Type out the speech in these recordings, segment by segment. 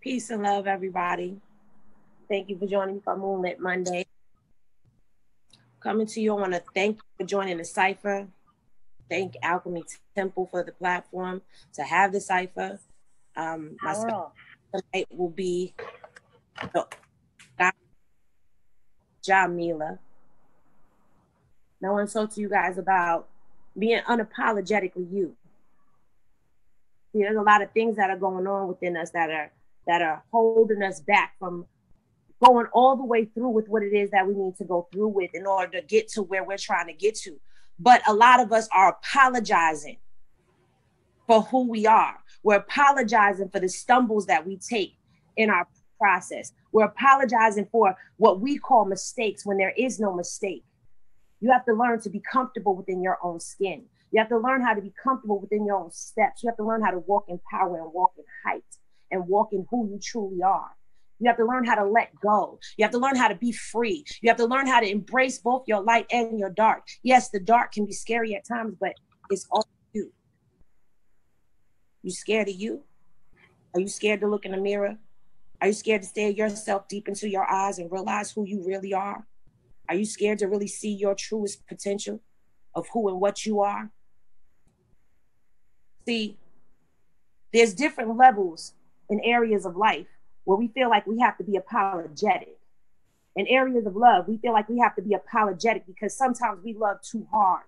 Peace and love, everybody. Thank you for joining me for Moonlit Monday. Coming to you, I want to thank you for joining the cipher. Thank Alchemy Temple for the platform to have the cipher. My special tonight will be Jamila. Now I want to talk to you guys about being unapologetically you. See, there's a lot of things that are going on within us that are holding us back from going all the way through with what it is that we need to go through with in order to get to where we're trying to get to. But a lot of us are apologizing for who we are. We're apologizing for the stumbles that we take in our process. We're apologizing for what we call mistakes when there is no mistake. You have to learn to be comfortable within your own skin. You have to learn how to be comfortable within your own steps. You have to learn how to walk in power and walk in height and walk in who you truly are. You have to learn how to let go. You have to learn how to be free. You have to learn how to embrace both your light and your dark. Yes, the dark can be scary at times, but it's all you. You scared of you? Are you scared to look in the mirror? Are you scared to stare yourself deep into your eyes and realize who you really are? Are you scared to really see your truest potential of who and what you are? See, there's different levels in areas of life where we feel like we have to be apologetic. In areas of love, we feel like we have to be apologetic because sometimes we love too hard.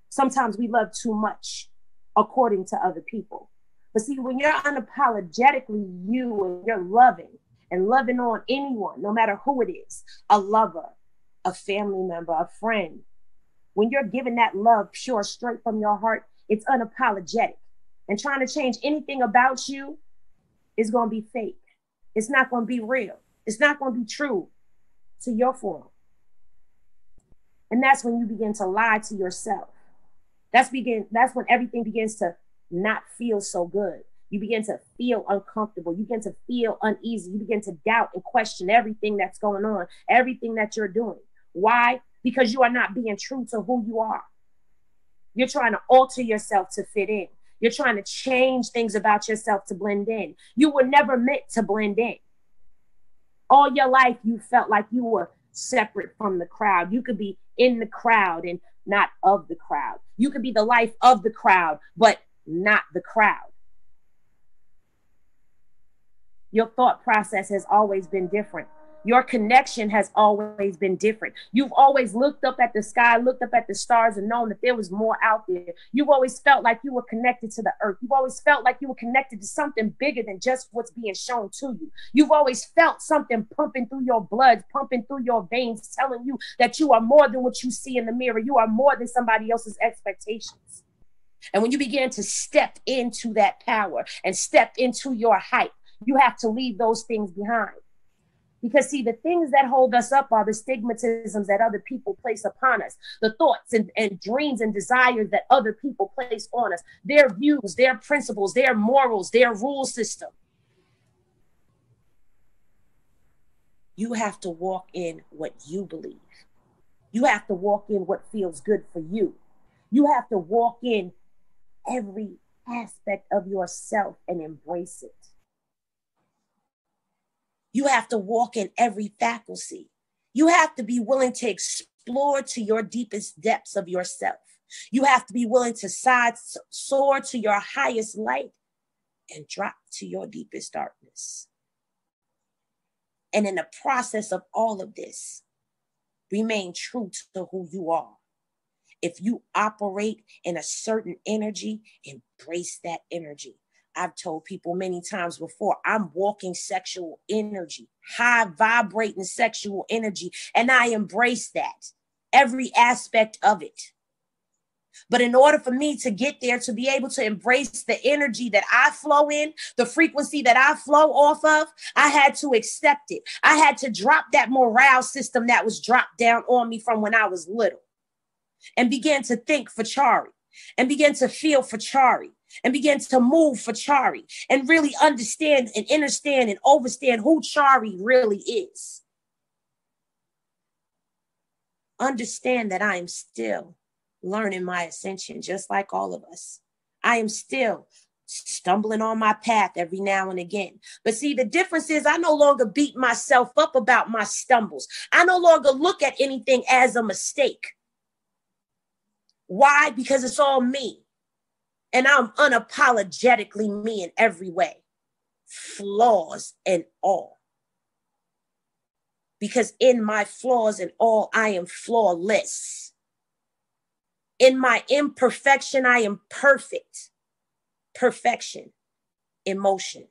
Sometimes we love too much, according to other people. But see, when you're unapologetically you and you're loving and loving on anyone, no matter who it is, a lover, a family member, a friend, when you're giving that love pure, straight from your heart, it's unapologetic. And trying to change anything about you is going to be fake. It's not going to be real. It's not going to be true to your form. And that's when you begin to lie to yourself. That's when everything begins to not feel so good. You begin to feel uncomfortable. You begin to feel uneasy. You begin to doubt and question everything that's going on, everything that you're doing. Why? Because you are not being true to who you are. You're trying to alter yourself to fit in. You're trying to change things about yourself to blend in. You were never meant to blend in. All your life, you felt like you were separate from the crowd. You could be in the crowd and not of the crowd. You could be the life of the crowd, but not the crowd. Your thought process has always been different. Your connection has always been different. You've always looked up at the sky, looked up at the stars and known that there was more out there. You've always felt like you were connected to the earth. You've always felt like you were connected to something bigger than just what's being shown to you. You've always felt something pumping through your blood, pumping through your veins, telling you that you are more than what you see in the mirror. You are more than somebody else's expectations. And when you begin to step into that power and step into your height, you have to leave those things behind. Because see, the things that hold us up are the stigmatisms that other people place upon us, the thoughts and dreams and desires that other people place on us, their views, their principles, their morals, their rule system. You have to walk in what you believe. You have to walk in what feels good for you. You have to walk in every aspect of yourself and embrace it. You have to walk in every faculty. You have to be willing to explore to your deepest depths of yourself. You have to be willing to soar to your highest light and drop to your deepest darkness. And in the process of all of this, remain true to who you are. If you operate in a certain energy, embrace that energy. I've told people many times before, I'm walking sexual energy, high vibrating sexual energy, and I embrace that, every aspect of it. But in order for me to get there, to be able to embrace the energy that I flow in, the frequency that I flow off of, I had to accept it. I had to drop that morale system that was dropped down on me from when I was little and began to think for Chari and began to feel for Chari. And begin to move for Chari and really understand and understand and overstand who Chari really is. Understand that I am still learning my ascension, just like all of us. I am still stumbling on my path every now and again. But see, the difference is I no longer beat myself up about my stumbles. I no longer look at anything as a mistake. Why? Because it's all me. And I'm unapologetically me in every way, flaws and all. Because in my flaws and all, I am flawless. In my imperfection, I am perfect. Perfection, emotion.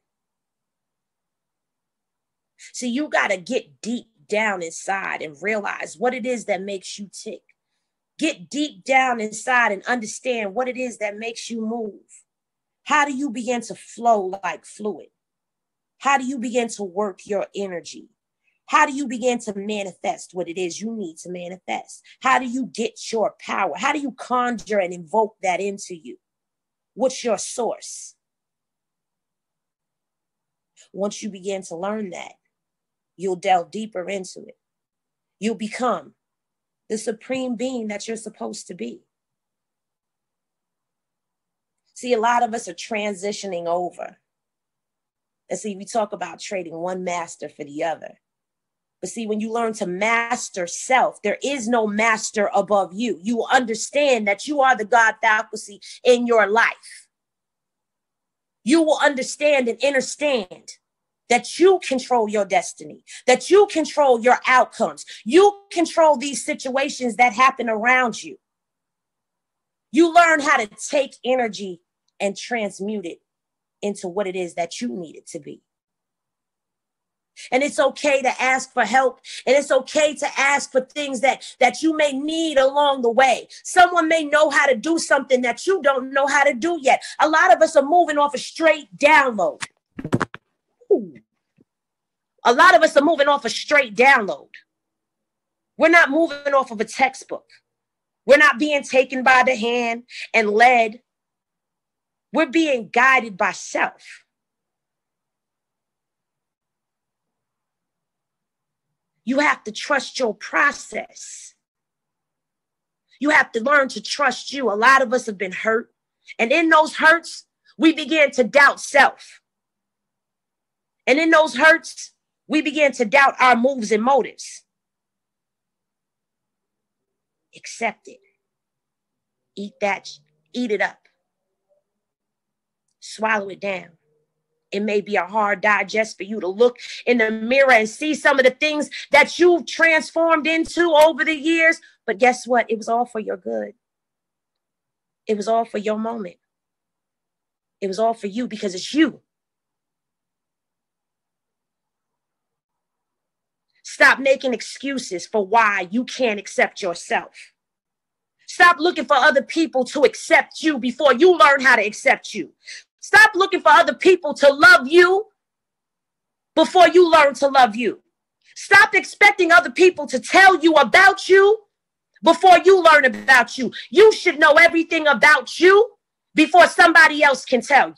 See, you got to get deep down inside and realize what it is that makes you tick. Get deep down inside and understand what it is that makes you move. How do you begin to flow like fluid? How do you begin to work your energy? How do you begin to manifest what it is you need to manifest? How do you get your power? How do you conjure and invoke that into you? What's your source? Once you begin to learn that, you'll delve deeper into it. You'll become the supreme being that you're supposed to be. See, a lot of us are transitioning over. And see, we talk about trading one master for the other. But see, when you learn to master self, there is no master above you. You will understand that you are the God faculty in your life. You will understand and understand that you control your destiny, that you control your outcomes. You control these situations that happen around you. You learn how to take energy and transmute it into what it is that you need it to be. And it's okay to ask for help. And it's okay to ask for things that you may need along the way. Someone may know how to do something that you don't know how to do yet. A lot of us are moving off a straight download. Ooh. A lot of us are moving off a straight download. We're not moving off of a textbook. We're not being taken by the hand and led. We're being guided by self. You have to trust your process. You have to learn to trust you. A lot of us have been hurt. And in those hurts, we began to doubt self. And in those hurts, we began to doubt our moves and motives. Accept it. Eat that. Eat it up. Swallow it down. It may be a hard digest for you to look in the mirror and see some of the things that you've transformed into over the years. But guess what? It was all for your good. It was all for your moment. It was all for you because it's you. Stop making excuses for why you can't accept yourself. Stop looking for other people to accept you before you learn how to accept you. Stop looking for other people to love you before you learn to love you. Stop expecting other people to tell you about you before you learn about you. You should know everything about you before somebody else can tell you.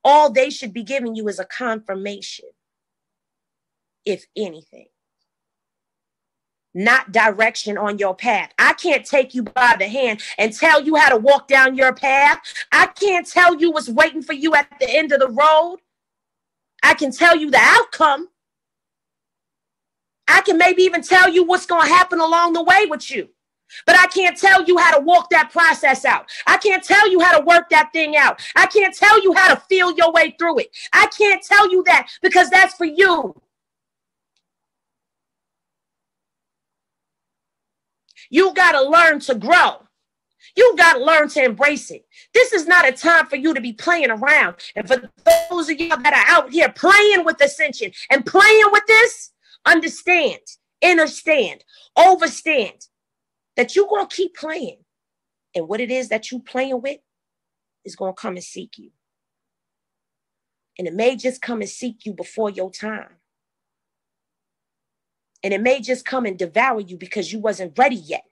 All they should be giving you is a confirmation, if anything. Not direction on your path. I can't take you by the hand and tell you how to walk down your path. I can't tell you what's waiting for you at the end of the road. I can tell you the outcome. I can maybe even tell you what's going to happen along the way with you. But I can't tell you how to walk that process out. I can't tell you how to work that thing out. I can't tell you how to feel your way through it. I can't tell you that because that's for you. You got to learn to grow. You got to learn to embrace it. This is not a time for you to be playing around. And for those of you that are out here playing with ascension and playing with this, understand, understand, overstand that you're going to keep playing. And what it is that you're playing with is going to come and seek you. And it may just come and seek you before your time. And it may just come and devour you because you wasn't ready yet.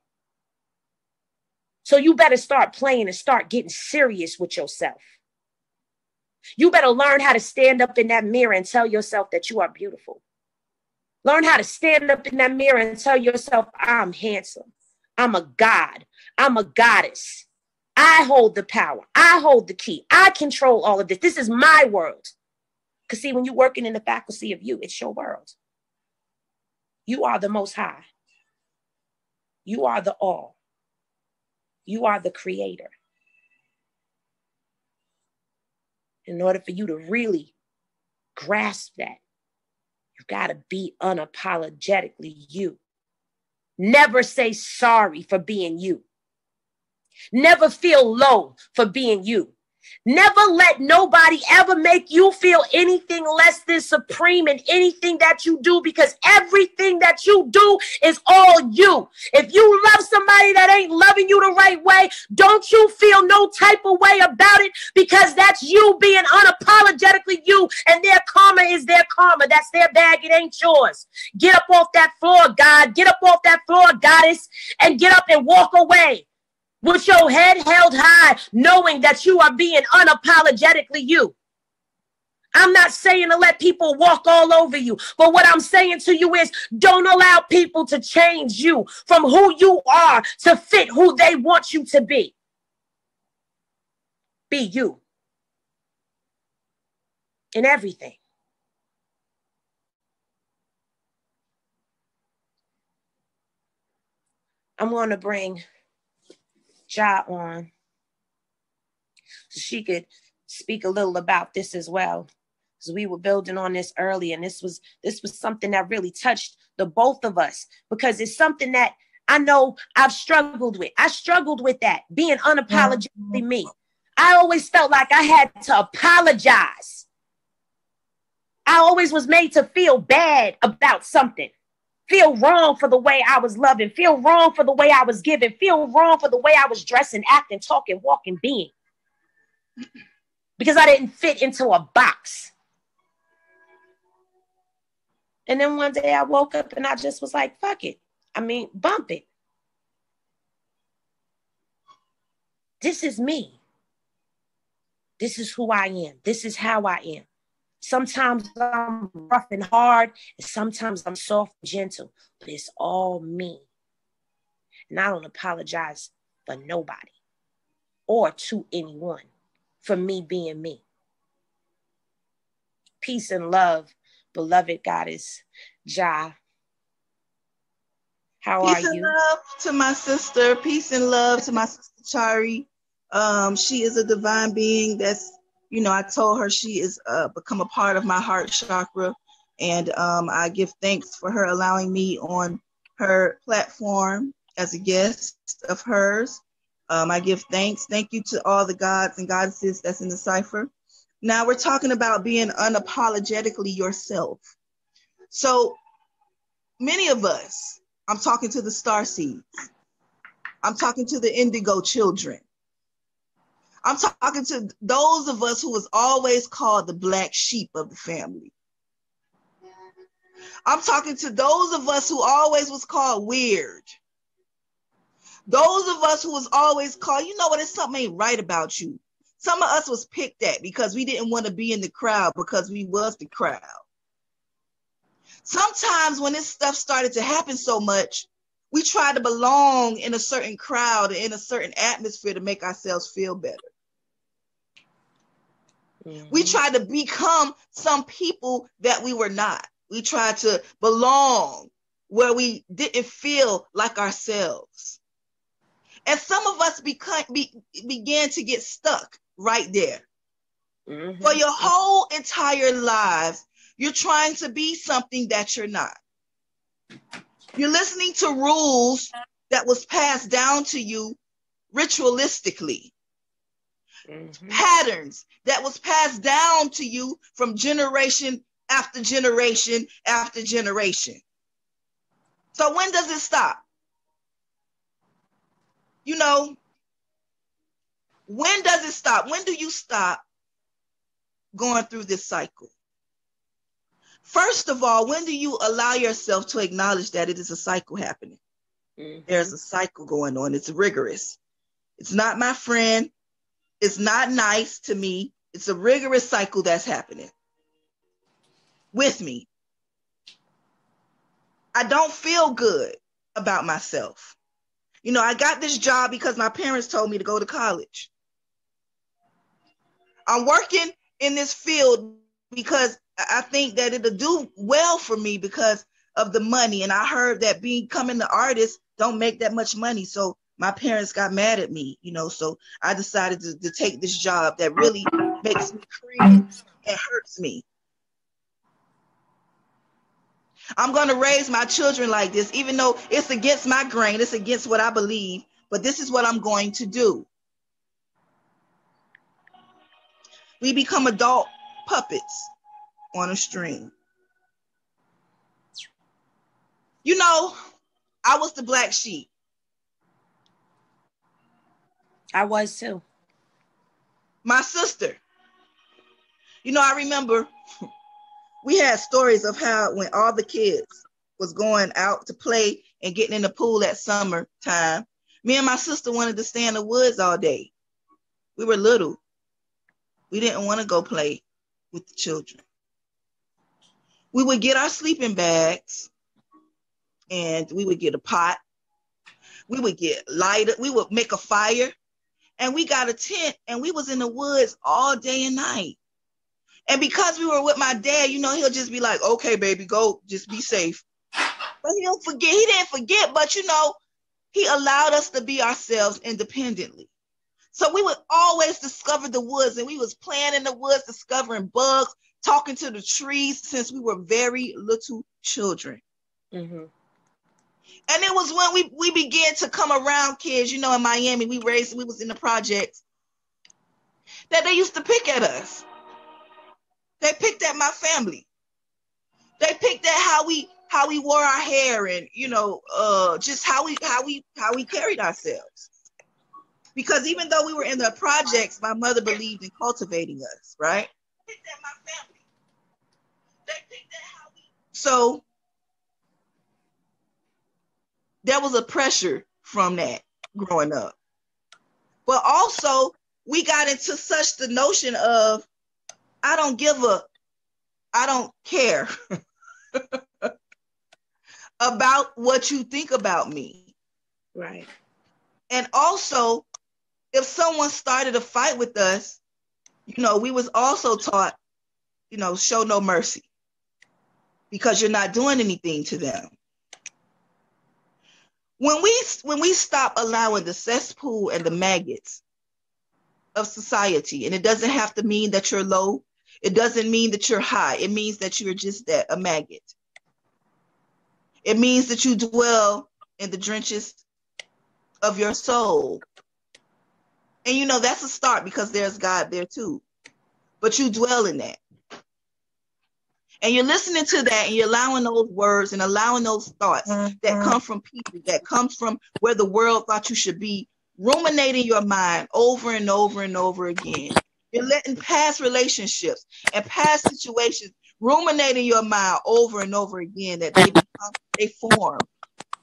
So you better start playing and start getting serious with yourself. You better learn how to stand up in that mirror and tell yourself that you are beautiful. Learn how to stand up in that mirror and tell yourself, I'm handsome. I'm a god. I'm a goddess. I hold the power. I hold the key. I control all of this. This is my world. Because see, when you're working in the faculty of you, it's your world. You are the most high. You are the all. You are the creator. In order for you to really grasp that, you got to be unapologetically you. Never say sorry for being you. Never feel low for being you. Never let nobody ever make you feel anything less than supreme in anything that you do, because everything that you do is all you. If you love somebody that ain't loving you the right way, don't you feel no type of way about it, because that's you being unapologetically you, and their karma is their karma. That's their bag. It ain't yours. Get up off that floor, God. Get up off that floor, goddess, and get up and walk away with your head held high, knowing that you are being unapologetically you. I'm not saying to let people walk all over you, but what I'm saying to you is, don't allow people to change you from who you are to fit who they want you to be. Be you in everything. I'm going to bring Ja on so she could speak a little about this as well. Because we were building on this early, and this was something that really touched the both of us, because it's something that I know I've struggled with. I struggled with that, being unapologetically me. I always felt like I had to apologize. I always was made to feel bad about something. Feel wrong for the way I was loving. Feel wrong for the way I was giving. Feel wrong for the way I was dressing, acting, talking, walking, being. Because I didn't fit into a box. And then one day I woke up and I just was like, fuck it. I mean, bump it. This is me. This is who I am. This is how I am. Sometimes I'm rough and hard, and sometimes I'm soft and gentle, but it's all me. And I don't apologize for nobody or to anyone for me being me. Peace and love, beloved goddess Ja. How are you? Peace and love to my sister. Peace and love to my sister Chari. She is a divine being that's, I told her she is become a part of my heart chakra. And I give thanks for her allowing me on her platform as a guest of hers. I give thanks. Thank you to all the gods and goddesses that's in the cipher. Now we're talking about being unapologetically yourself. So many of us, I'm talking to the starseeds. I'm talking to the indigo children. I'm talking to those of us who was always called the black sheep of the family. I'm talking to those of us who always was called weird. Those of us who was always called, you know what, it's something ain't right about you. Some of us was picked at because we didn't want to be in the crowd because we was the crowd. Sometimes when this stuff started to happen so much, we try to belong in a certain crowd, in a certain atmosphere to make ourselves feel better. Mm-hmm. We tried to become some people that we were not. We tried to belong where we didn't feel like ourselves. And some of us began to get stuck right there. Mm-hmm. For your whole entire lives, you're trying to be something that you're not. You're listening to rules that was passed down to you ritualistically. Mm-hmm. Patterns that was passed down to you from generation after generation after generation. So when does it stop? When does it stop? When do you stop going through this cycle? First of all, when do you allow yourself to acknowledge that it is a cycle happening? Mm-hmm. There's a cycle going on. It's rigorous. It's not my friend. It's not nice to me. It's a rigorous cycle that's happening with me. I don't feel good about myself. You know, I got this job because my parents told me to go to college. I'm working in this field because I think that it'll do well for me because of the money. And I heard that becoming the artist don't make that much money. So my parents got mad at me, you know, so I decided to take this job that really makes me cringe and hurts me. I'm going to raise my children like this, even though it's against my grain, it's against what I believe, but this is what I'm going to do. We become adult puppets on a string. You know, I was the black sheep. I was too. My sister. You know, I remember we had stories of how when all the kids was going out to play and getting in the pool at summer time, me and my sister wanted to stay in the woods all day. We were little. We didn't want to go play with the children. We would get our sleeping bags and we would get a pot. We would get lighter. We would make a fire and we got a tent and we was in the woods all day and night. And because we were with my dad, you know, he'll just be like, okay, baby, go, just be safe. But he'll forget. He didn't forget, but you know, he allowed us to be ourselves independently. So we would always discover the woods and we was playing in the woods, discovering bugs, talking to the trees since we were very little children. Mm-hmm. And it was when we began to come around kids, you know, in Miami, we was in the projects, that they used to pick at us. They picked at my family. They picked at how we wore our hair and, you know, just how we carried ourselves. Because even though we were in the projects, my mother believed in cultivating us, right? They picked at my family. They picked at how we. So there was a pressure from that growing up. But also we got into such the notion of, I don't care about what you think about me. Right. And also, if someone started a fight with us, you know, we was also taught, you know, show no mercy because you're not doing anything to them. When we stop allowing the cesspool and the maggots of society, and it doesn't have to mean that you're low, it doesn't mean that you're high, it means that you're just that, a maggot. It means that you dwell in the drenches of your soul. And you know, that's a start because there's God there too. But you dwell in that. And you're listening to that and you're allowing those words and allowing those thoughts that come from people, that comes from where the world thought you should be, ruminating your mind over and over and over again. You're letting past relationships and past situations ruminating your mind over and over again, that they form,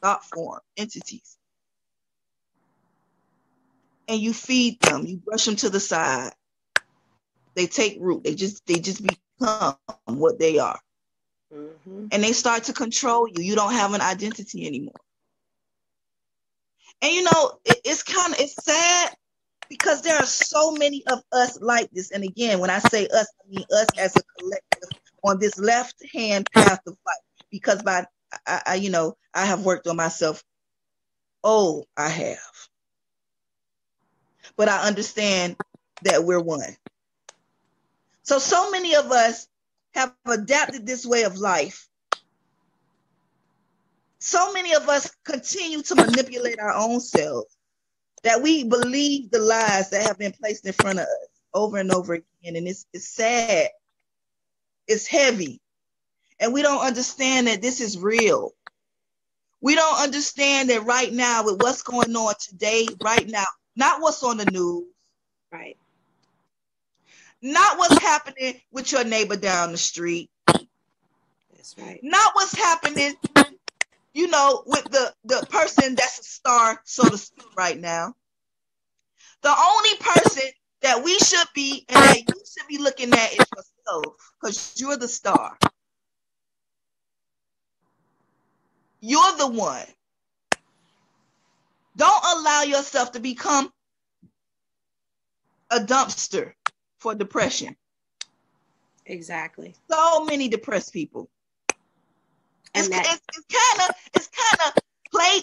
thought form, entities. And you feed them, you brush them to the side. They take root. They just become what they are. Mm-hmm. And they start to control you. You don't have an identity anymore. And you know, it's sad because there are so many of us like this. And again, when I say us, I mean us as a collective on this left-hand path of life. Because I have worked on myself. Oh, I have. But I understand that we're one. So many of us have adapted this way of life. So many of us continue to manipulate our own selves that we believe the lies that have been placed in front of us over and over again. And it's sad. It's heavy. And we don't understand that this is real. We don't understand that right now with what's going on today, right now, not what's on the news. Right. Not what's happening with your neighbor down the street. That's right. Not what's happening, you know, with the person that's a star, so to speak, right now. The only person that we should be and that you should be looking at is yourself, because you're the star. You're the one. Don't allow yourself to become a dumpster for depression. Exactly. So many depressed people. And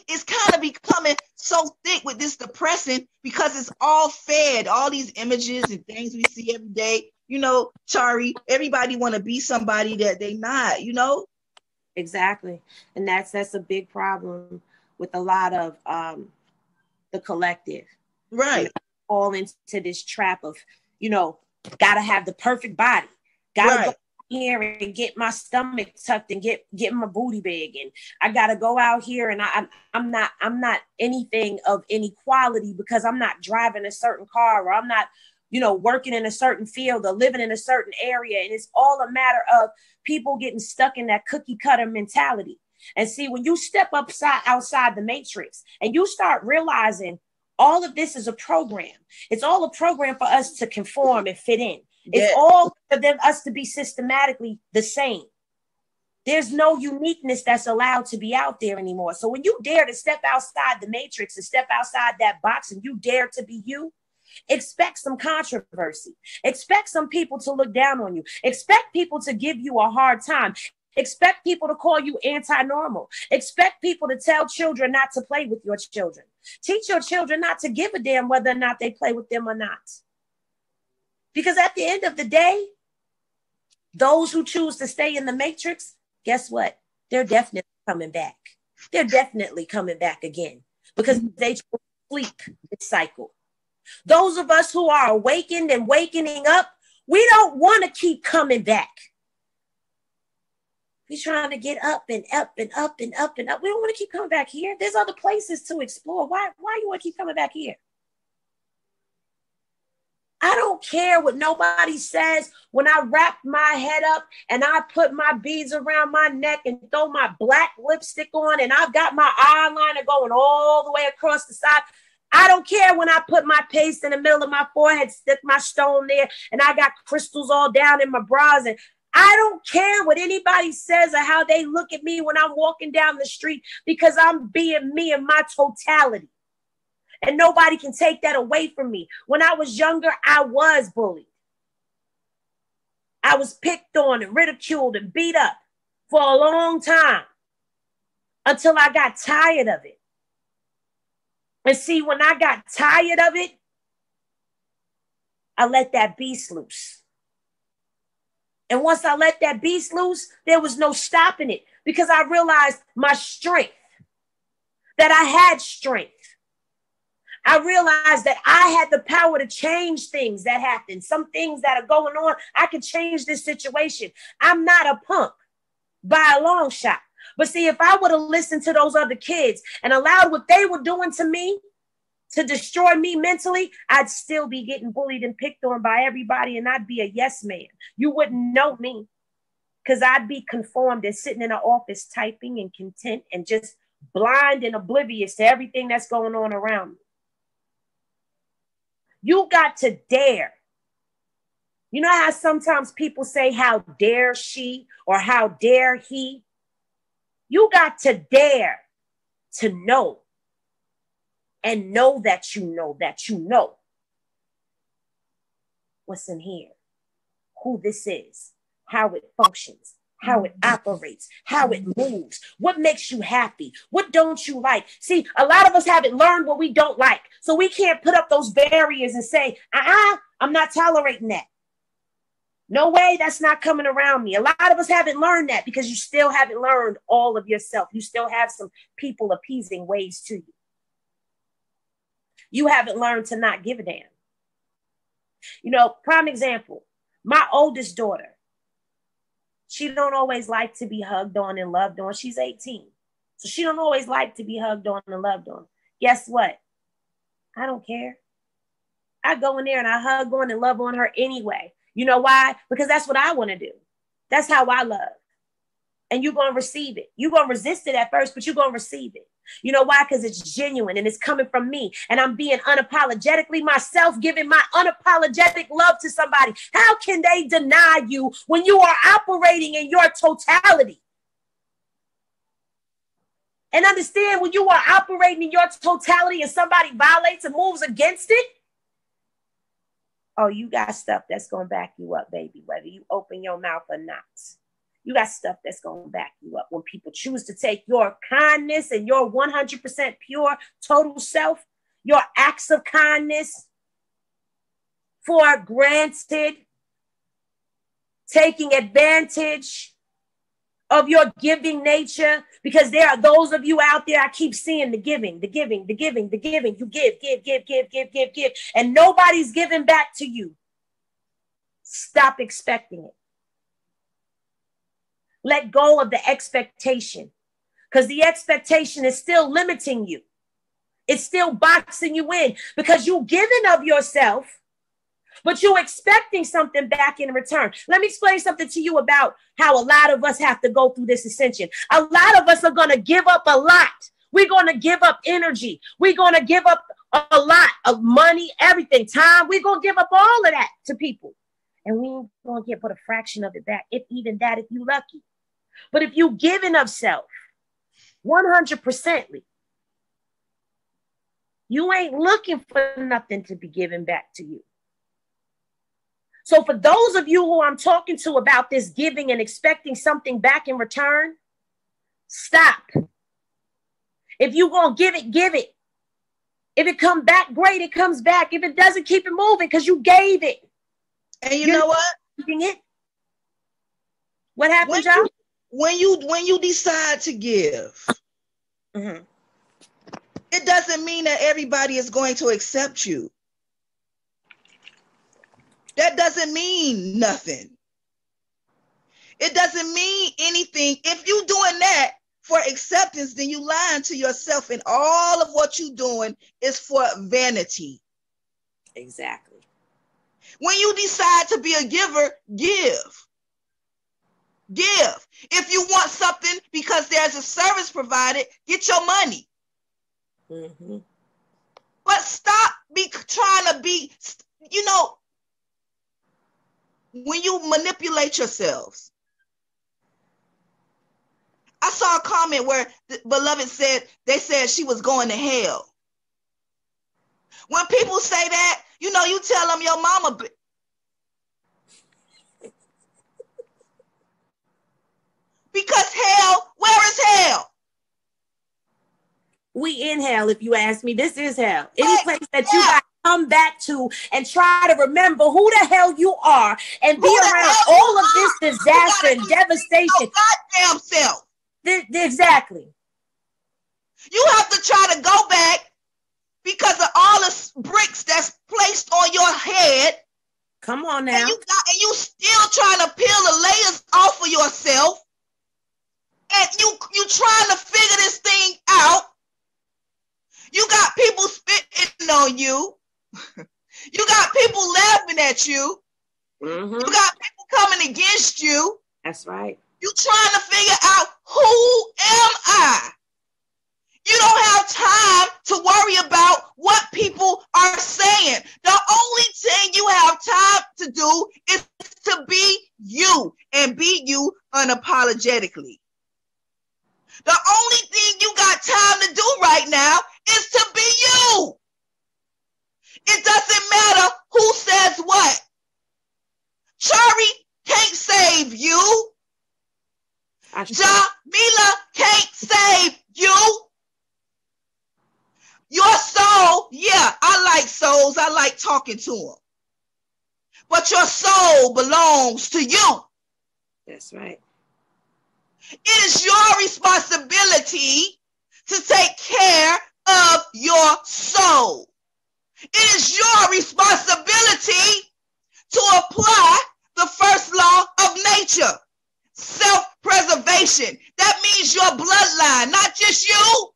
It's kind of becoming so thick with this depression because it's all fed, all these images and things we see every day. You know, Chari, everybody want to be somebody that they not, you know? Exactly. And that's a big problem with a lot of the collective. Right. You know, fall into this trap of, you know, gotta have the perfect body. Gotta go here and get my stomach tucked and get my booty big, and I gotta go out here and I'm not anything of any quality because I'm not driving a certain car, or I'm not, you know, working in a certain field or living in a certain area. And it's all a matter of people getting stuck in that cookie cutter mentality. And see, when you step outside the matrix and you start realizing all of this is a program, it's all a program for us to conform and fit in. It's all for us to be systematically the same. There's no uniqueness that's allowed to be out there anymore. So when you dare to step outside the matrix and step outside that box and you dare to be you, expect some controversy. Expect some people to look down on you. Expect people to give you a hard time. Expect people to call you anti-normal. Expect people to tell children not to play with your children. Teach your children not to give a damn whether or not they play with them or not. Because at the end of the day, those who choose to stay in the matrix, guess what? They're definitely coming back. They're definitely coming back again because they sleep this cycle. Those of us who are awakened and wakening up, we don't want to keep coming back. We're trying to get up and up and up and up and up. We don't want to keep coming back here. There's other places to explore. Why you want to keep coming back here? I don't care what nobody says when I wrap my head up and I put my beads around my neck and throw my black lipstick on and I've got my eyeliner going all the way across the side. I don't care when I put my paste in the middle of my forehead, stick my stone there, and I got crystals all down in my bras. And I don't care what anybody says or how they look at me when I'm walking down the street, because I'm being me in my totality. And nobody can take that away from me. When I was younger, I was bullied. I was picked on and ridiculed and beat up for a long time until I got tired of it. And see, when I got tired of it, I let that beast loose. And once I let that beast loose, there was no stopping it because I realized my strength, that I had strength. I realized that I had the power to change things that happen. Some things that are going on, I can change this situation. I'm not a punk by a long shot. But see, if I would have listened to those other kids and allowed what they were doing to me to destroy me mentally, I'd still be getting bullied and picked on by everybody, and I'd be a yes man. You wouldn't know me because I'd be conformed and sitting in an office typing and content and just blind and oblivious to everything that's going on around me. You got to dare. You know how sometimes people say, how dare she or how dare he? You got to dare to know and know that you know what's in here, who this is, how it functions, how it operates, how it moves, what makes you happy, what don't you like. See, a lot of us haven't learned what we don't like, so we can't put up those barriers and say, I'm not tolerating that. No way, that's not coming around me. A lot of us haven't learned that because you still haven't learned all of yourself. You still have some people appeasing ways to you. You haven't learned to not give a damn. You know, prime example, my oldest daughter, she don't always like to be hugged on and loved on. She's 18. So she don't always like to be hugged on and loved on. Guess what? I don't care. I go in there and I hug on and love on her anyway. You know why? Because that's what I want to do. That's how I love. And you're going to receive it. You're going to resist it at first, but you're going to receive it. You know why? Because it's genuine and it's coming from me. And I'm being unapologetically myself, giving my unapologetic love to somebody. How can they deny you when you are operating in your totality? And understand when you are operating in your totality and somebody violates and moves against it, oh, you got stuff that's going to back you up, baby, whether you open your mouth or not. You got stuff that's going to back you up when people choose to take your kindness and your 100% pure total self, your acts of kindness for granted, taking advantage of your giving nature, because there are those of you out there, I keep seeing the giving. You give, and nobody's giving back to you. Stop expecting it. Let go of the expectation, because the expectation is still limiting you. It's still boxing you in, because you're giving of yourself, but you're expecting something back in return. Let me explain something to you about how a lot of us have to go through this ascension. A lot of us are going to give up a lot. We're going to give up energy. We're going to give up a lot of money, everything, time. We're going to give up all of that to people. And we ain't going to get but a fraction of it back, if even that, if you're lucky. But if you giving of self 100%, you ain't looking for nothing to be given back to you. So for those of you who I'm talking to about this giving and expecting something back in return, stop. If you're going to give it, give it. If it comes back, great, it comes back. If it doesn't, keep it moving, because you gave it. And you know what? It. What happened, y'all? When you decide to give, it doesn't mean that everybody is going to accept you. That doesn't mean nothing. It doesn't mean anything. If you're doing that for acceptance, then you lying to yourself, and all of what you're doing is for vanity. Exactly. When you decide to be a giver, give. Give. If you want something because there's a service provided, get your money. But stop trying to be, when you manipulate yourselves. I saw a comment where the beloved said, they said she was going to hell. When people say that, you tell them your mama. Because hell, where is hell? We in hell, if you ask me. This is hell. Any place that you got to come back to and try to remember who the hell you are and be around all of this disaster and devastation. Goddamn self. Exactly. You have to try to go back because of all the bricks that's placed on your head. Come on now. And you still trying to peel the layers off of yourself. And you trying to figure this thing out. You got people spitting on you. You got people laughing at you. You got people coming against you. That's right. You trying to figure out, who am I? You don't have time to worry about what people are saying. The only thing you have time to do is to be you, and be you unapologetically. The only thing you got time to do right now is to be you. It doesn't matter who says what. Chari can't save you. Jamila can't save you. Your soul, yeah, I like souls. I like talking to them. But your soul belongs to you. That's right. It is your responsibility to take care of your soul. It is your responsibility to apply the first law of nature, self-preservation. That means your bloodline, not just you.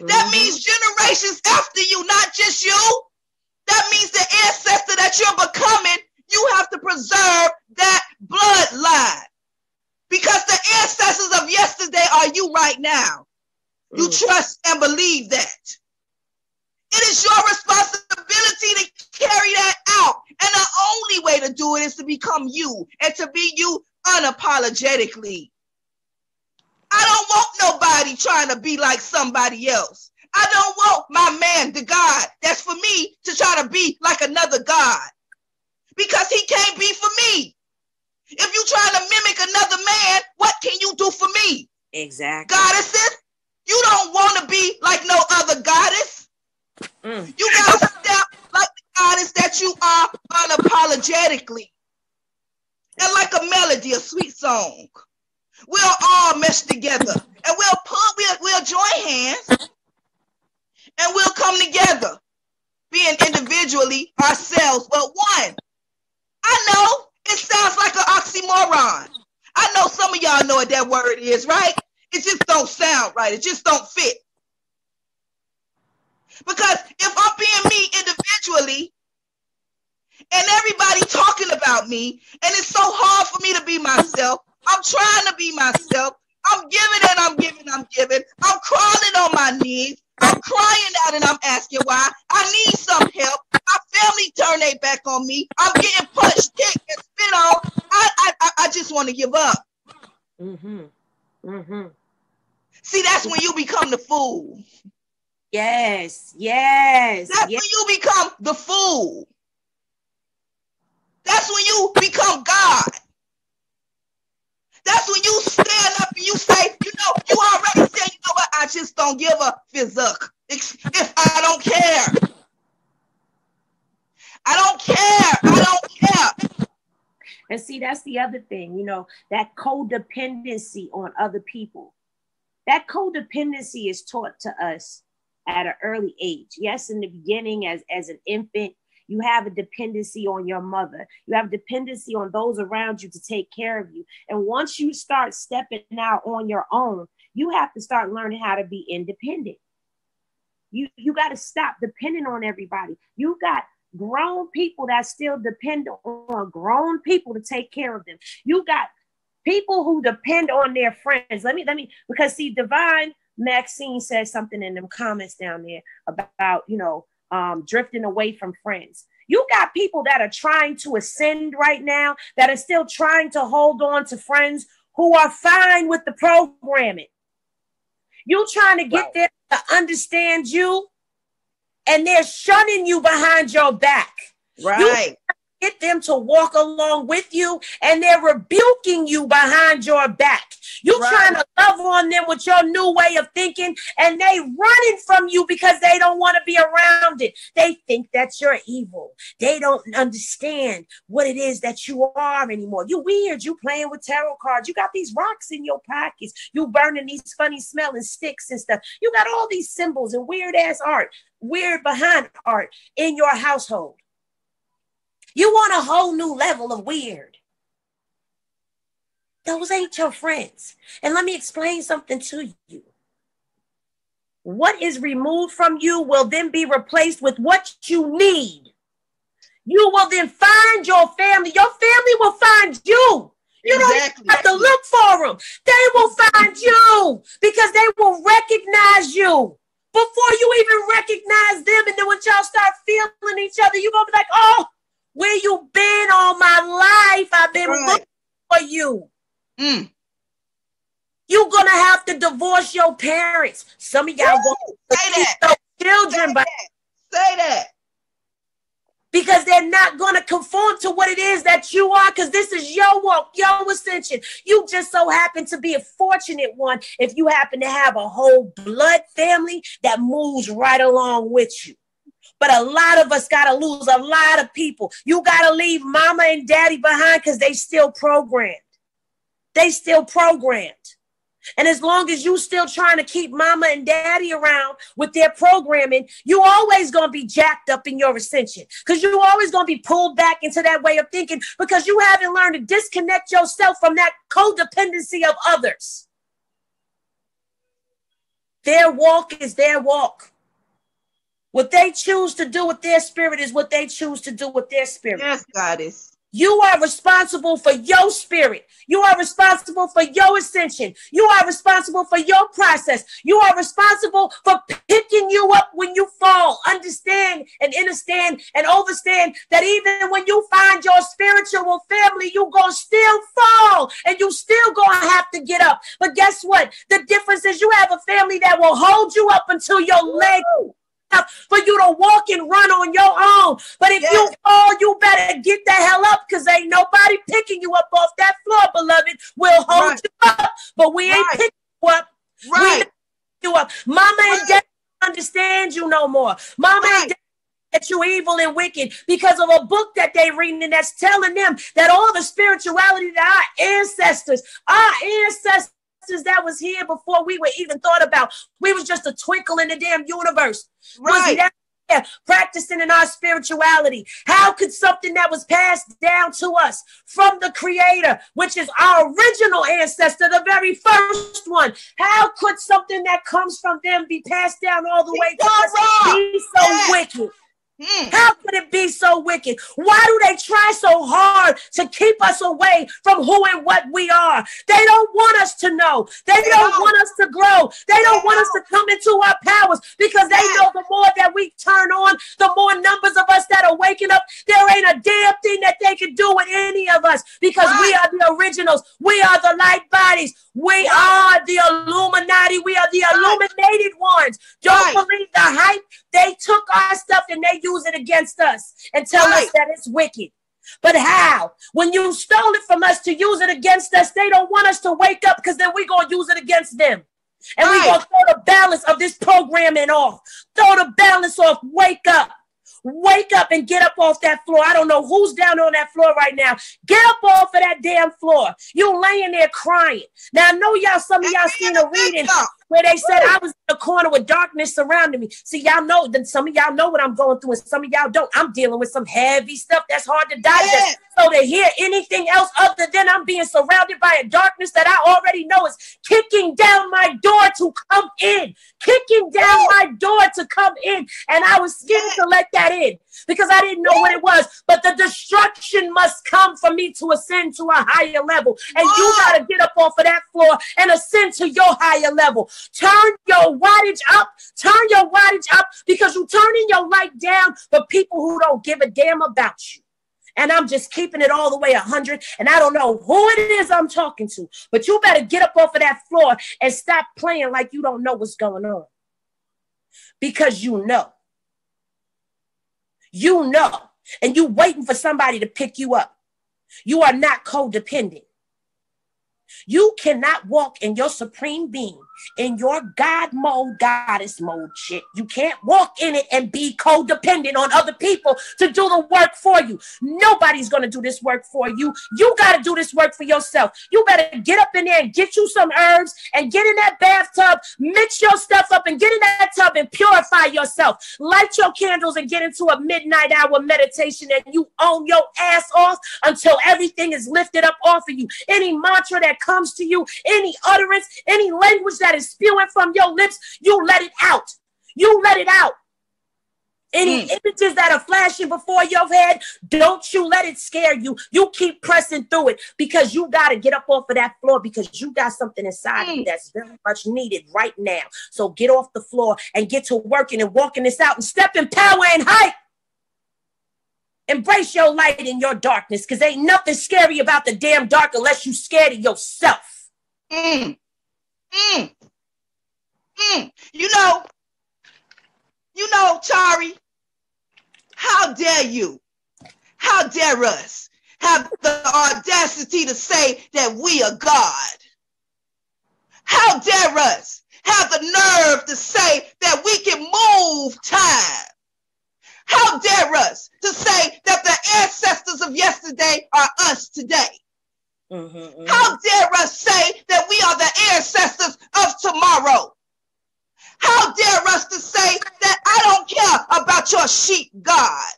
That means generations after you, not just you. That means the ancestor that you're becoming, you have to preserve that bloodline. Because the ancestors of yesterday are you right now. You trust and believe that. It is your responsibility to carry that out. And the only way to do it is to become you and to be you unapologetically. I don't want nobody trying to be like somebody else. I don't want my man, the God, that's for me to try to be like another God, because he can't be for me. If you trying to mimic another man, what can you do for me? Exactly. Goddesses, you don't want to be like no other goddess. You got to step like the goddess that you are unapologetically. And like a melody, a sweet song. We'll all mesh together, and we'll join hands, and we'll come together, being individually ourselves, but one. I know it sounds like an oxymoron. I know some of y'all know what that word is, right? It just don't sound right. It just don't fit. Because if I'm being me individually, and everybody talking about me, and it's so hard for me to be myself, I'm trying to be myself. I'm giving and I'm giving, I'm giving. I'm crawling on my knees. I'm crying out and I'm asking why. I need some help. My family turn their back on me. I'm getting punched, kicked, and spit on. I just want to give up. See, that's when you become the fool. Yes, yes. That's when you become the fool. That's when you become God. That's when you stand up and you say, you already said, you know what, I just don't give a fizzuk. If I don't care. I don't care. I don't care. And see, that's the other thing, that codependency on other people. That codependency is taught to us at an early age. Yes, in the beginning, as an infant, you have a dependency on your mother. You have a dependency on those around you to take care of you. And once you start stepping out on your own, you have to start learning how to be independent. You got to stop depending on everybody. You got grown people that still depend on grown people to take care of them. You got people who depend on their friends. Let me, because see, Divine Maxine says something in them comments down there about, drifting away from friends. You got people that are trying to ascend right now, that are still trying to hold on to friends who are fine with the programming. You trying to get them to understand you, and they're shunning you behind your back. Right. Get them to walk along with you, and they're rebuking you behind your back. You trying to love on them with your new way of thinking, and they running from you because they don't want to be around it. They think that you're evil. They don't understand what it is that you are anymore. You weird. You playing with tarot cards. You got these rocks in your pockets. You burning these funny smelling sticks and stuff. You got all these symbols and weird ass art, weird behind art in your household. You want a whole new level of weird. Those ain't your friends. And let me explain something to you. What is removed from you will then be replaced with what you need. You will then find your family. Your family will find you. You don't have to look for them. They will find you because they will recognize you before you even recognize them. And then when y'all start feeling each other, you're going to be like, oh, where you been all my life? I've been looking for you. You're going to have to divorce your parents. Some of y'all going to keep your children. Say that. Because they're not going to conform to what it is that you are, because this is your walk, your ascension. You just so happen to be a fortunate one if you happen to have a whole blood family that moves right along with you. But a lot of us got to lose a lot of people. You got to leave mama and daddy behind because they still programmed. They still programmed. And as long as you still trying to keep mama and daddy around with their programming, you always going to be jacked up in your ascension because you always going to be pulled back into that way of thinking because you haven't learned to disconnect yourself from that codependency of others. Their walk is their walk. What they choose to do with their spirit is what they choose to do with their spirit. Yes, Goddess. You are responsible for your spirit. You are responsible for your ascension. You are responsible for your process. You are responsible for picking you up when you fall. Understand and understand and understand that even when you find your spiritual family, you gonna still fall and you still gonna have to get up. But guess what? The difference is you have a family that will hold you up until your leg for you to walk and run on your own. But if you fall, you better get the hell up, because ain't nobody picking you up off that floor, beloved. We'll hold you up, but we ain't picking you up. We ain't you up. Mama and Dad understand you no more. Mama and Dad that you evil and wicked because of a book that they reading, and that's telling them that all the spirituality that our ancestors that was here before we were even thought about. We was just a twinkle in the damn universe. Was never practicing in our spirituality. How could something that was passed down to us from the Creator, which is our original ancestor, the very first one, how could something that comes from them be passed down all the way to us be so wicked? How could it be so wicked? Why do they try so hard to keep us away from who and what we are? They don't want us to know. They don't want us to grow. They don't want us to come into our powers, because they know the more that we turn on, the more numbers of us that are waking up. There ain't a damn thing that they can do with any of us, because we are the originals. We are the light bodies. We are the Illuminati. We are the illuminated ones. Don't believe the hype. They took our stuff and they use it against us and tell us that it's wicked. But how? When you stole it from us to use it against us, they don't want us to wake up, because then we're going to use it against them. And we're going to throw the balance of this programming off. Throw the balance off. Wake up. Wake up and get up off that floor. I don't know who's down on that floor right now. Get up off of that damn floor. You laying there crying. Now, I know some of y'all seen a reading where they said I was in the corner with darkness surrounding me. See, y'all know that some of y'all know what I'm going through and some of y'all don't. I'm dealing with some heavy stuff that's hard to digest. So to hear anything else other than I'm being surrounded by a darkness that I already know is kicking down my door to come in. Kicking down my door to come in. And I was scared to let that in, because I didn't know what it was. But the destruction must come for me to ascend to a higher level. And you got to get up off of that floor and ascend to your higher level. Turn your wattage up. Turn your wattage up, because you're turning your light down for people who don't give a damn about you. And I'm just keeping it all the way 100. And I don't know who it is I'm talking to, but you better get up off of that floor and stop playing like you don't know what's going on. Because you know. You know. And you waiting for somebody to pick you up. You are not codependent. You cannot walk in your supreme being, in your God mode, goddess mode shit. You can't walk in it and be codependent on other people to do the work for you. Nobody's going to do this work for you. You got to do this work for yourself. You better get up in there and get you some herbs and get in that bathtub, mix your stuff up and get in that tub and purify yourself. Light your candles and get into a midnight hour meditation, and you own your ass off until everything is lifted up off of you. Any mantra that comes to you, any utterance, any language that is spewing from your lips, you let it out. You let it out. Any images that are flashing before your head, don't you let it scare you. You keep pressing through it, because you got to get up off of that floor, because you got something inside of you that's very much needed right now. So get off the floor and get to working and walking this out and step in power and hype. Embrace your light in your darkness, because ain't nothing scary about the damn dark unless you scared of yourself. You know, Tari, how dare you? How dare us have the audacity to say that we are God? How dare us have the nerve to say that we can move time? How dare us to say that the ancestors of yesterday are us today? How dare us say that we are the ancestors of tomorrow? How dare us to say that I don't care about your sheep God?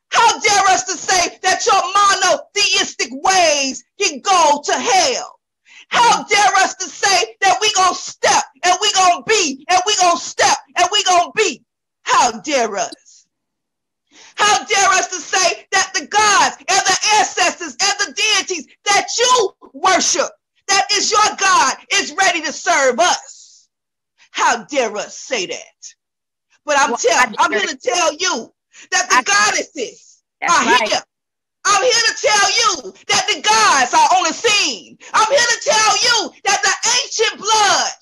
How dare us to say that your monotheistic ways can go to hell? How dare us to say that we gonna step and we gonna be and we gonna step and we gonna be? How dare us? How dare us to say that the gods and the ancestors and the deities that you worship, that is your God, is ready to serve us? How dare us say that? But I'm here to tell you that the goddesses are here. I'm here to tell you that the gods are on the scene. I'm here to tell you that the ancient blood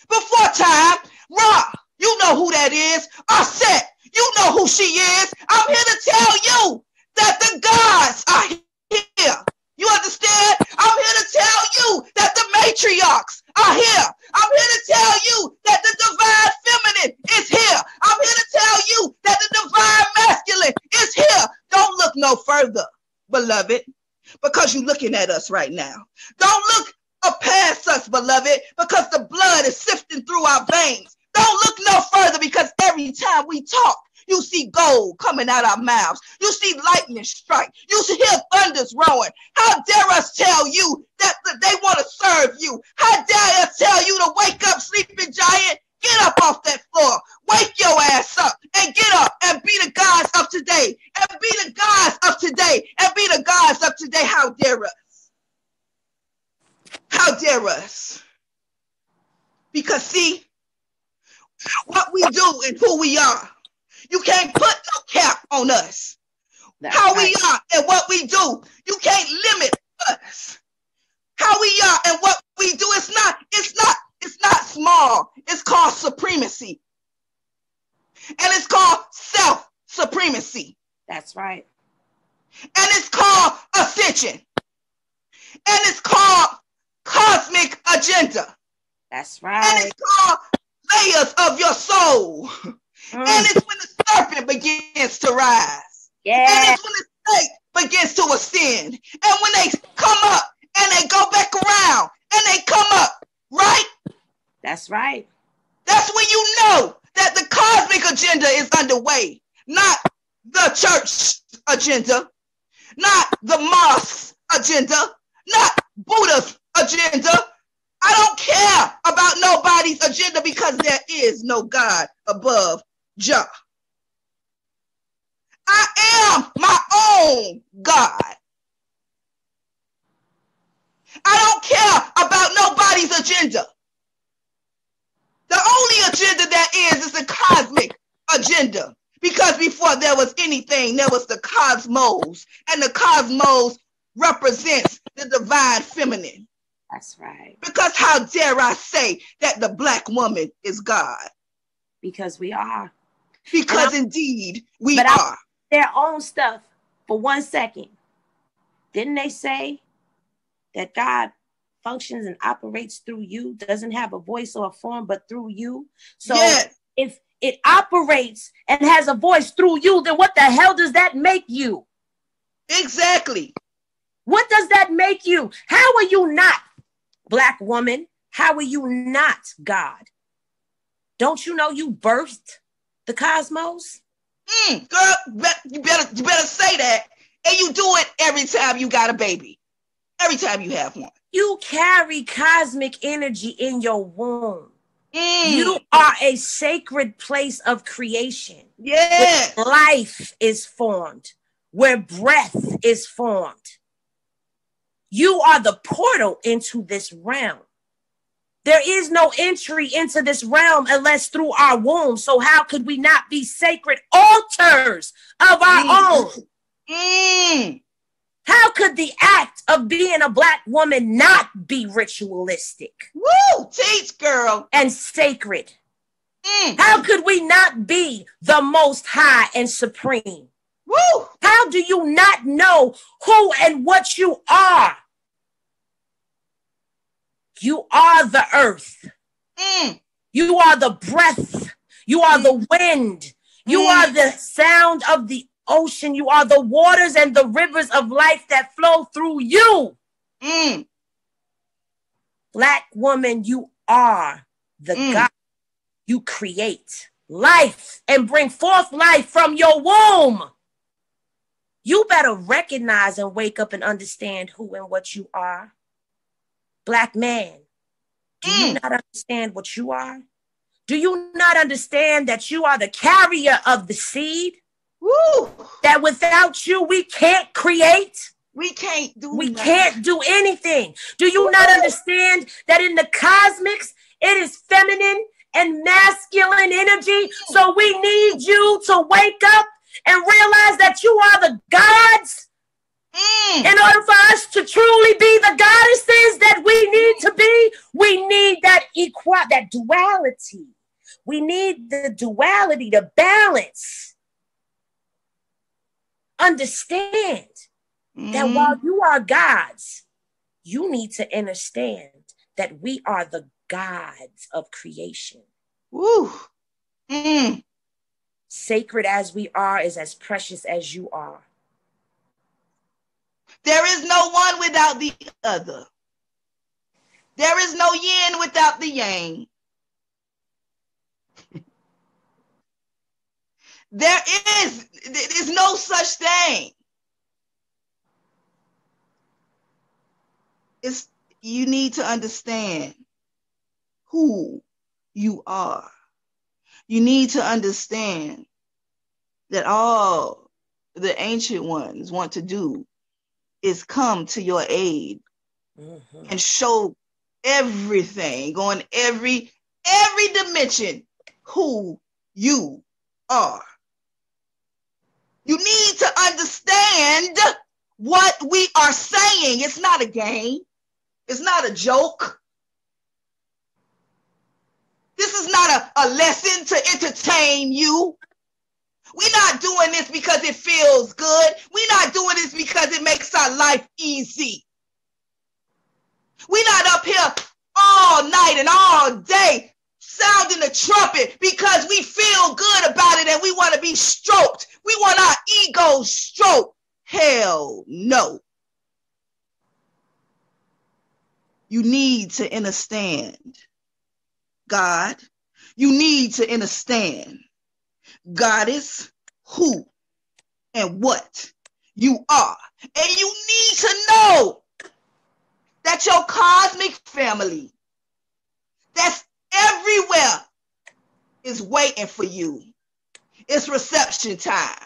before time, Ra, you know who that is. Aset, you know who she is. I'm here to tell you that the gods are here. You understand? I'm here to tell you that the matriarchs are here. I'm here to tell you that the divine feminine is here. I'm here to tell you that the divine masculine is here. Don't look no further, beloved, because you're looking at us right now. Don't look past us, beloved, because the blood is sifting through our veins. Don't look no further, because every time we talk, you see gold coming out our mouths. You see lightning strike. You hear thunders roaring. How dare us tell you that they want to serve you? How dare us tell you to wake up, sleeping giant? Get up off that floor. Wake your ass up and get up and be the gods of today. And be the gods of today. And be the gods of today. How dare us? How dare us? Because see, what we do and who we are, you can't put no cap on us. That's how right. We are and what we do, you can't limit us. How we are and what we do, it's not small. It's called supremacy. And it's called self-supremacy. That's right. And it's called ascension. And it's called cosmic agenda. That's right. And it's called layers of your soul. And it's when the serpent begins to rise. Yeah. And it's when the snake begins to ascend. And when they come up and they go back around and they come up, right? That's right. That's when you know that the cosmic agenda is underway. Not the church agenda. Not the mosque agenda. Not Buddha's agenda. I don't care about nobody's agenda, because there is no God above Jah. I am my own God. I don't care about nobody's agenda. The only agenda that is the cosmic agenda. Because before there was anything, there was the cosmos. And the cosmos represents the divine feminine. That's right. Because how dare I say that the Black woman is God? Because we are. Because indeed we are. Their own stuff for 1 second. Didn't they say that God functions and operates through you, doesn't have a voice or a form, but through you? So yes. If it operates and has a voice through you, then what the hell does that make you? Exactly. What does that make you? How are you not Black woman? How are you not God? Don't you know you birthed the cosmos? Girl, you better say that. And you do it every time you got a baby. Every time you have one. You carry cosmic energy in your womb. You are a sacred place of creation. Yes. Where life is formed. Where breath is formed. You are the portal into this realm. There is no entry into this realm unless through our womb. So how could we not be sacred altars of our own? How could the act of being a Black woman not be ritualistic? Woo! Teach, girl. And sacred. How could we not be the most high and supreme? Woo! How do you not know who and what you are? You are the earth. You are the breath. You are the wind. You are the sound of the ocean. You are the waters and the rivers of life that flow through you. Black woman, you are the God. You create life and bring forth life from your womb. You better recognize and wake up and understand who and what you are. Black man, do you not understand what you are? Do you not understand that you are the carrier of the seed? Woo! That without you, we can't create. We can't do We nothing. can't do anything. Do you not understand that in the cosmics, it is feminine and masculine energy? So we need you to wake up and realize that you are the gods. In order for us to truly be the goddesses that we need to be, we need that that duality. We need the duality, the balance. Understand that while you are gods, you need to understand that we are the gods of creation. Woo. Sacred as we are is as precious as you are. There is no one without the other. There is no yin without the yang. There is no such thing. You need to understand who you are. You need to understand that all the ancient ones want to do is come to your aid and show everything on every dimension who you are. You need to understand what we are saying. It's not a game. It's not a joke. This is not a lesson to entertain you. We're not doing this because it feels good. We're not doing this because it makes our life easy. We're not up here all night and all day sounding the trumpet because we feel good about it and we want to be stroked. We want our egos stroked. Hell no. You need to understand God. You need to understand Goddess, who and what you are. And you need to know that your cosmic family that's everywhere is waiting for you. It's reception time.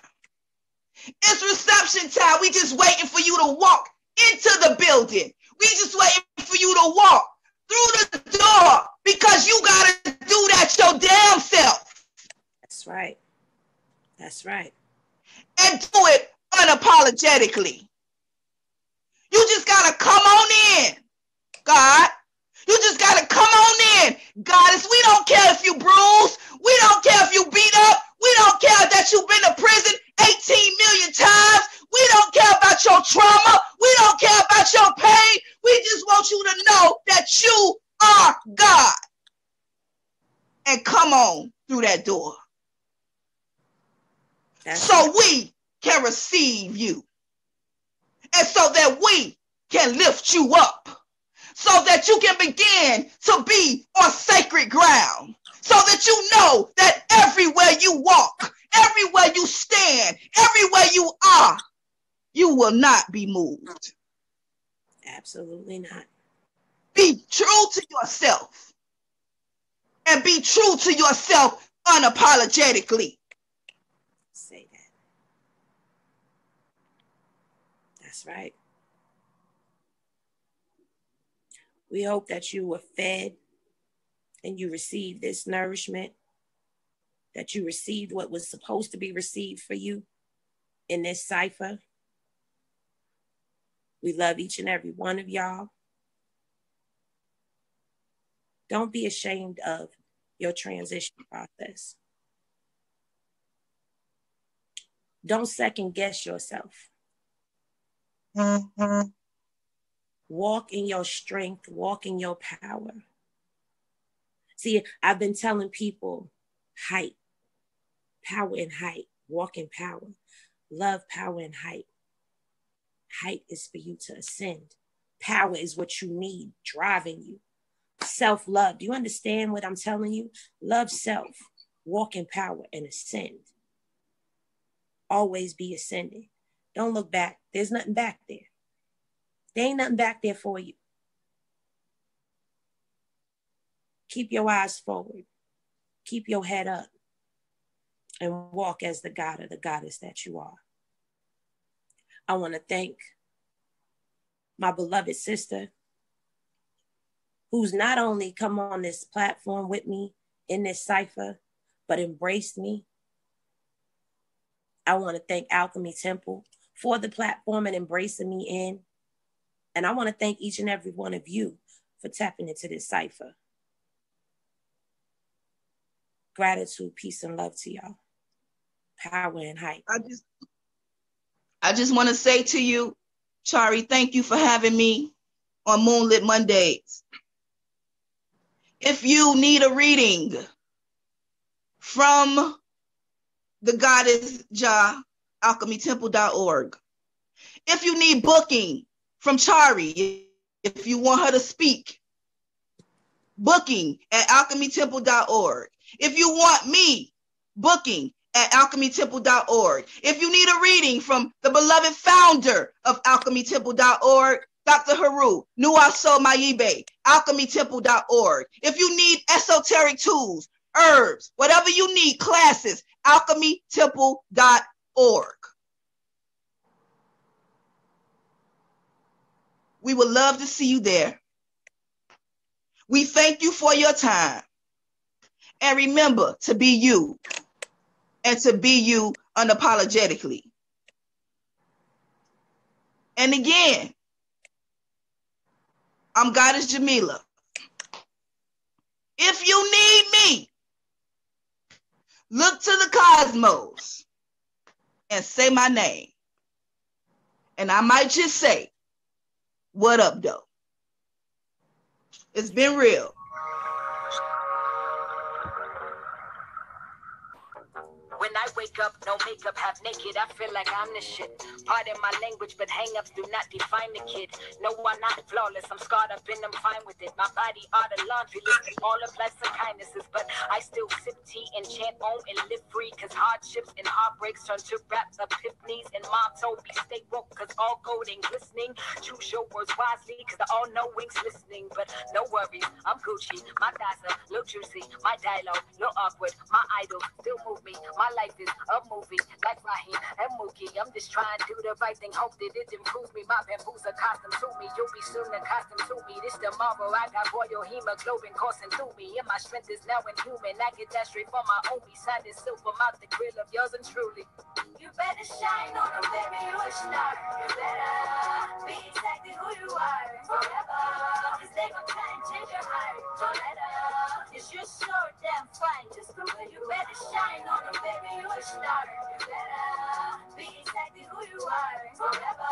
It's reception time. We just waiting for you to walk into the building. We just waiting for you to walk through the door because you got to do that your damn self. That's right. That's right. And do it unapologetically. You just got to come on in, God. You just got to come on in, Goddess. We don't care if you bruised. We don't care if you beat up. We don't care that you've been to prison 18 million times. We don't care about your trauma. We don't care about your pain. We just want you to know that you are God. And come on through that door. So we can receive you. And so that we can lift you up. So that you can begin to be on sacred ground. So that you know that everywhere you walk, everywhere you stand, everywhere you are, you will not be moved. Absolutely not. Be true to yourself. And be true to yourself unapologetically. Say that. That's right. We hope that you were fed and you received this nourishment, that you received what was supposed to be received for you in this cipher. We love each and every one of y'all. Don't be ashamed of your transition process. Don't second guess yourself. Walk in your strength, walk in your power. See, I've been telling people height, power and height, walk in power, love, power and height. Height is for you to ascend. Power is what you need, driving you. Self-love. Do you understand what I'm telling you? Love self, walk in power and ascend. Always be ascending. Don't look back. There's nothing back there. There ain't nothing back there for you. Keep your eyes forward. Keep your head up. and walk as the God or the goddess that you are. I want to thank my beloved sister who's not only come on this platform with me in this cipher, but embraced me. I want to thank Alchemy Temple for the platform and embracing me in. And I want to thank each and every one of you for tapping into this cipher. Gratitude, peace, and love to y'all. Power and hype. I just want to say to you, Chari, thank you for having me on Moonlit Mondays. If you need a reading from the goddess Jah, alchemytemple.org. If you need booking from Chari, if you want her to speak, booking at alchemytemple.org. If you want me, booking at alchemytemple.org. If you need a reading from the beloved founder of alchemytemple.org, Dr. Haru, Nuaso Mayibe, alchemytemple.org. If you need esoteric tools, herbs, whatever you need, classes, alchemytemple.org. We would love to see you there. We thank you for your time. And remember to be you and to be you unapologetically. And again, I'm Goddess Jamila. If you need me, look to the cosmos and say my name. And I might just say, what up, though? It's been real. When I wake up, no makeup, half naked, I feel like I'm the shit. Pardon my language, but hang-ups do not define the kid. No, I'm not flawless, I'm scarred up and I'm fine with it. My body are the laundry list, all of life's some kindnesses. But I still sip tea and chant on and live free. Cause hardships and heartbreaks turn to raps, epiphanies. And mom told me stay woke, cause all gold ain't glistening. Choose your words wisely, cause the all-knowing's listening. But no worries, I'm Gucci, my thighs are little juicy. My dialogue, little awkward, my idol still move me. My life is a movie, like Raheem and Mookie. I'm just trying to do the right thing, hope that it improves me. My bamboo's accustomed to me, you'll be soon accustomed to me. This tomorrow, I got royal hemoglobin coursing through me. And my strength is now inhuman, I get that straight from my homie. Signed in silver, mouth the grill of yours and truly. You better shine on them, baby, you're a star. You better be exactly who you are forever. Cause they gon' try and change your heart. Don't let up, cause you're so damn fine just the way you better shine on them, baby, you're a star. You better be exactly who you are forever.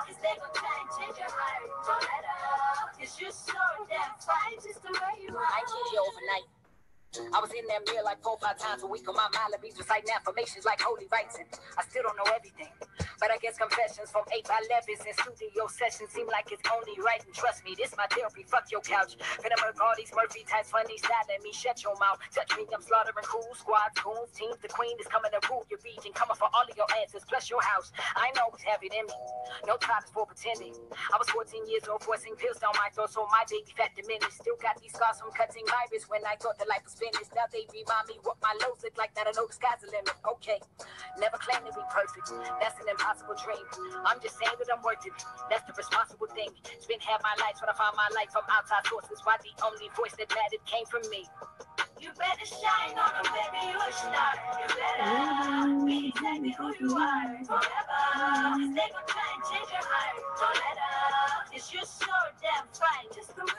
Cause they gon' try and change your heart. Don't let up, cause you're so damn fine just the way you are. I ain't here overnight. I was in that mirror like 4 or 5 times a week on my Malabies, reciting affirmations like holy rites, and I still don't know everything. But I guess confessions from 8 by 11s and studio sessions seem like it's only right. And trust me, this my therapy. Fuck your couch. Finna murk all these Murphy types, funny styling me. Shut your mouth. Touch me, I'm slaughtering crew, squads, goons, teams. The queen is coming to rule your region, coming for all of your answers, plus your house. I know what's heavy in me. No titles for pretending. I was 14 years old, forcing pills down my throat, so my baby fat diminished. Still got these scars from cutting my wrist when I thought the life was finished. Now they remind me what my lows look like. Now I know the sky's the limit. Okay, never claim to be perfect. That's an impossible dream. I'm just saying that I'm worth it. That's the responsible thing. Spent half my life trying to find my life from outside sources. Why the only voice that mattered came from me. You better shine on them, baby, you're a star. You better be exactly who you are forever. Cause they gon' try and change your heart. Don't let up, cause you're so damn fine just the way